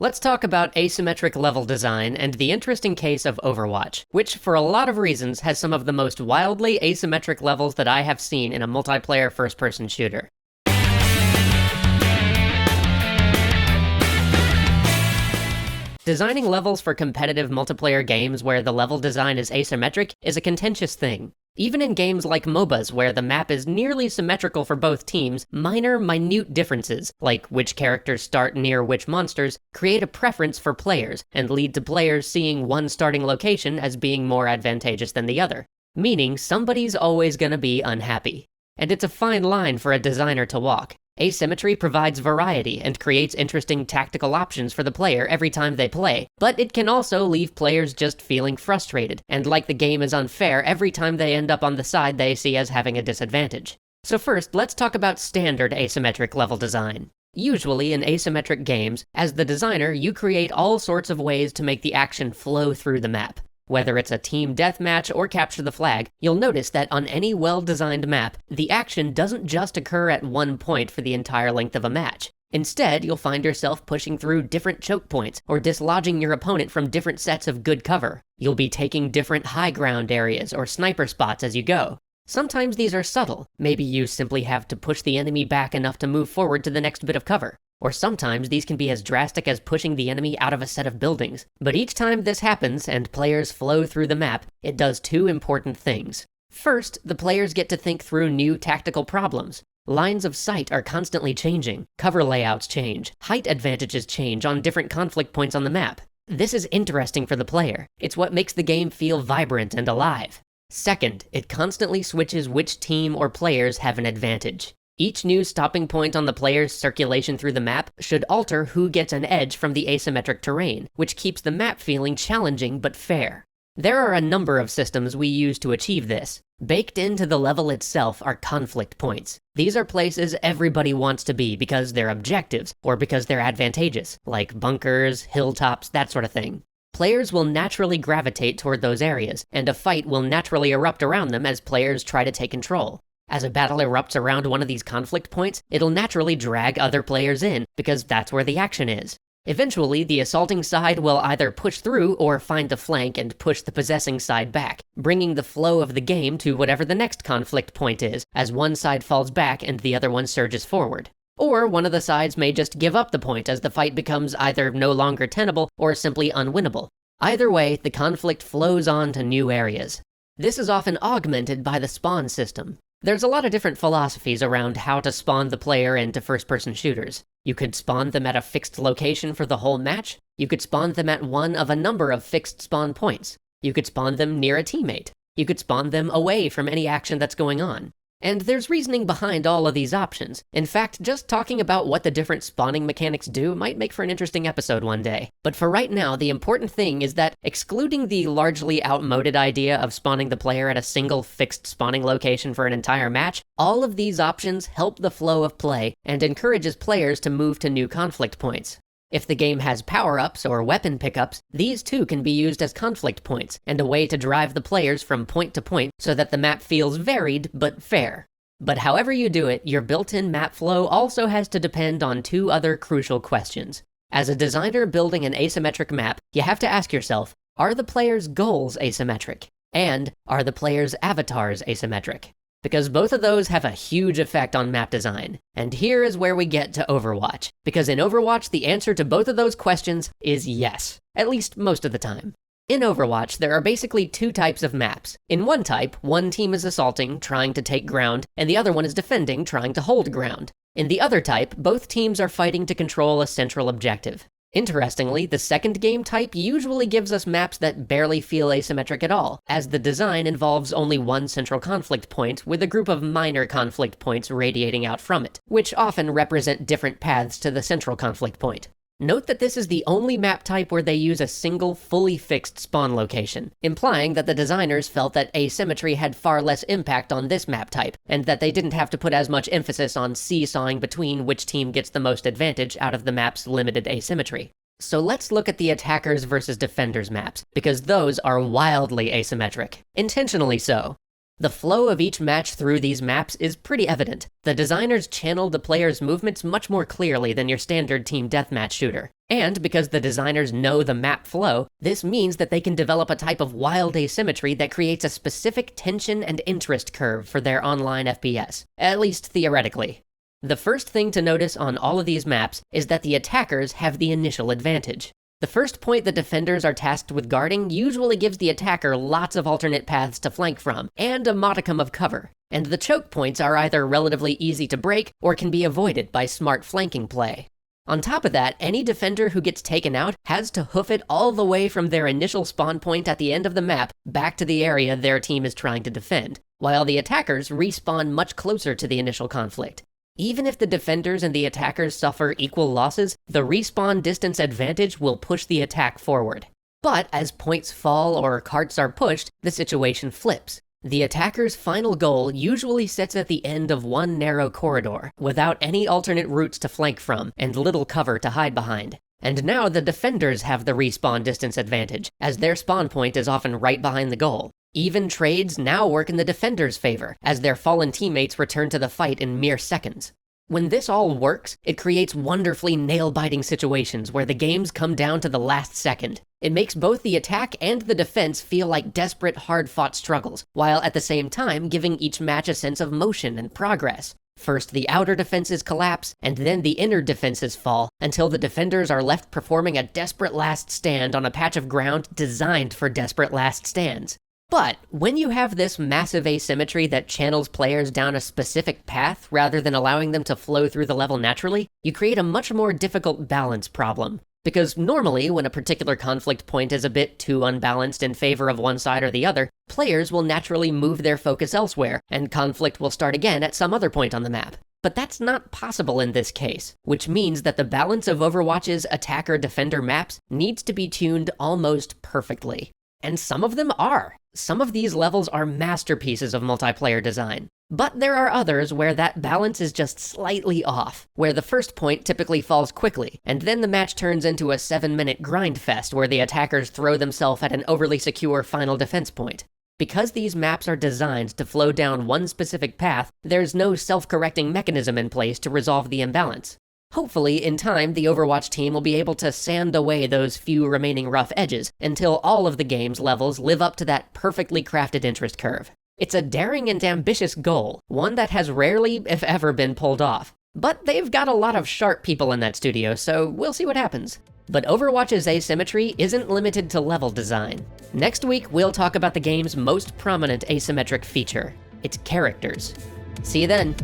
Let's talk about asymmetric level design and the interesting case of Overwatch, which for a lot of reasons has some of the most wildly asymmetric levels that I have seen in a multiplayer first-person shooter. Designing levels for competitive multiplayer games where the level design is asymmetric is a contentious thing. Even in games like MOBAs where the map is nearly symmetrical for both teams, minute differences, like which characters start near which monsters, create a preference for players and lead to players seeing one starting location as being more advantageous than the other. Meaning somebody's always gonna be unhappy. And it's a fine line for a designer to walk. Asymmetry provides variety and creates interesting tactical options for the player every time they play, but it can also leave players just feeling frustrated and like the game is unfair every time they end up on the side they see as having a disadvantage. So first, let's talk about standard asymmetric level design. Usually in asymmetric games, as the designer, you create all sorts of ways to make the action flow through the map. Whether it's a team deathmatch or capture the flag, you'll notice that on any well-designed map, the action doesn't just occur at one point for the entire length of a match. Instead, you'll find yourself pushing through different choke points or dislodging your opponent from different sets of good cover. You'll be taking different high ground areas or sniper spots as you go. Sometimes these are subtle. Maybe you simply have to push the enemy back enough to move forward to the next bit of cover. Or sometimes these can be as drastic as pushing the enemy out of a set of buildings. But each time this happens and players flow through the map, it does two important things. First, the players get to think through new tactical problems. Lines of sight are constantly changing, cover layouts change, height advantages change on different conflict points on the map. This is interesting for the player. It's what makes the game feel vibrant and alive. Second, it constantly switches which team or players have an advantage. Each new stopping point on the player's circulation through the map should alter who gets an edge from the asymmetric terrain, which keeps the map feeling challenging but fair. There are a number of systems we use to achieve this. Baked into the level itself are conflict points. These are places everybody wants to be because they're objectives, or because they're advantageous, like bunkers, hilltops, that sort of thing. Players will naturally gravitate toward those areas, and a fight will naturally erupt around them as players try to take control. As a battle erupts around one of these conflict points, it'll naturally drag other players in, because that's where the action is. Eventually, the assaulting side will either push through or find a flank and push the possessing side back, bringing the flow of the game to whatever the next conflict point is, as one side falls back and the other one surges forward. Or one of the sides may just give up the point as the fight becomes either no longer tenable or simply unwinnable. Either way, the conflict flows on to new areas. This is often augmented by the spawn system. There's a lot of different philosophies around how to spawn the player into first-person shooters. You could spawn them at a fixed location for the whole match. You could spawn them at one of a number of fixed spawn points. You could spawn them near a teammate. You could spawn them away from any action that's going on. And there's reasoning behind all of these options. In fact, just talking about what the different spawning mechanics do might make for an interesting episode one day. But for right now, the important thing is that, excluding the largely outmoded idea of spawning the player at a single fixed spawning location for an entire match, all of these options help the flow of play and encourages players to move to new conflict points. If the game has power-ups or weapon pickups, these too can be used as conflict points and a way to drive the players from point to point so that the map feels varied but fair. But however you do it, your built-in map flow also has to depend on two other crucial questions. As a designer building an asymmetric map, you have to ask yourself, are the players' goals asymmetric? And are the players' avatars asymmetric? Because both of those have a huge effect on map design. And here is where we get to Overwatch. Because in Overwatch, the answer to both of those questions is yes. At least most of the time. In Overwatch, there are basically two types of maps. In one type, one team is assaulting, trying to take ground, and the other one is defending, trying to hold ground. In the other type, both teams are fighting to control a central objective. Interestingly, the second game type usually gives us maps that barely feel asymmetric at all, as the design involves only one central conflict point with a group of minor conflict points radiating out from it, which often represent different paths to the central conflict point. Note that this is the only map type where they use a single, fully fixed spawn location, implying that the designers felt that asymmetry had far less impact on this map type, and that they didn't have to put as much emphasis on seesawing between which team gets the most advantage out of the map's limited asymmetry. So let's look at the attackers versus defenders maps, because those are wildly asymmetric. Intentionally so. The flow of each match through these maps is pretty evident. The designers channeled the player's movements much more clearly than your standard team deathmatch shooter. And because the designers know the map flow, this means that they can develop a type of wild asymmetry that creates a specific tension and interest curve for their online FPS, at least theoretically. The first thing to notice on all of these maps is that the attackers have the initial advantage. The first point the defenders are tasked with guarding usually gives the attacker lots of alternate paths to flank from, and a modicum of cover. And the choke points are either relatively easy to break, or can be avoided by smart flanking play. On top of that, any defender who gets taken out has to hoof it all the way from their initial spawn point at the end of the map back to the area their team is trying to defend, while the attackers respawn much closer to the initial conflict. Even if the defenders and the attackers suffer equal losses, the respawn distance advantage will push the attack forward. But as points fall or carts are pushed, the situation flips. The attacker's final goal usually sits at the end of one narrow corridor, without any alternate routes to flank from, and little cover to hide behind. And now the defenders have the respawn distance advantage, as their spawn point is often right behind the goal. Even trades now work in the defenders' favor, as their fallen teammates return to the fight in mere seconds. When this all works, it creates wonderfully nail-biting situations where the games come down to the last second. It makes both the attack and the defense feel like desperate, hard-fought struggles, while at the same time giving each match a sense of motion and progress. First, the outer defenses collapse, and then the inner defenses fall, until the defenders are left performing a desperate last stand on a patch of ground designed for desperate last stands. But when you have this massive asymmetry that channels players down a specific path rather than allowing them to flow through the level naturally, you create a much more difficult balance problem. Because normally, when a particular conflict point is a bit too unbalanced in favor of one side or the other, players will naturally move their focus elsewhere, and conflict will start again at some other point on the map. But that's not possible in this case, which means that the balance of Overwatch's attacker-defender maps needs to be tuned almost perfectly. And some of them are. Some of these levels are masterpieces of multiplayer design. But there are others where that balance is just slightly off, where the first point typically falls quickly, and then the match turns into a 7-minute grind fest where the attackers throw themselves at an overly secure final defense point. Because these maps are designed to flow down one specific path, there's no self-correcting mechanism in place to resolve the imbalance. Hopefully, in time, the Overwatch team will be able to sand away those few remaining rough edges until all of the game's levels live up to that perfectly crafted interest curve. It's a daring and ambitious goal, one that has rarely, if ever, been pulled off. But they've got a lot of sharp people in that studio, so we'll see what happens. But Overwatch's asymmetry isn't limited to level design. Next week, we'll talk about the game's most prominent asymmetric feature, its characters. See you then.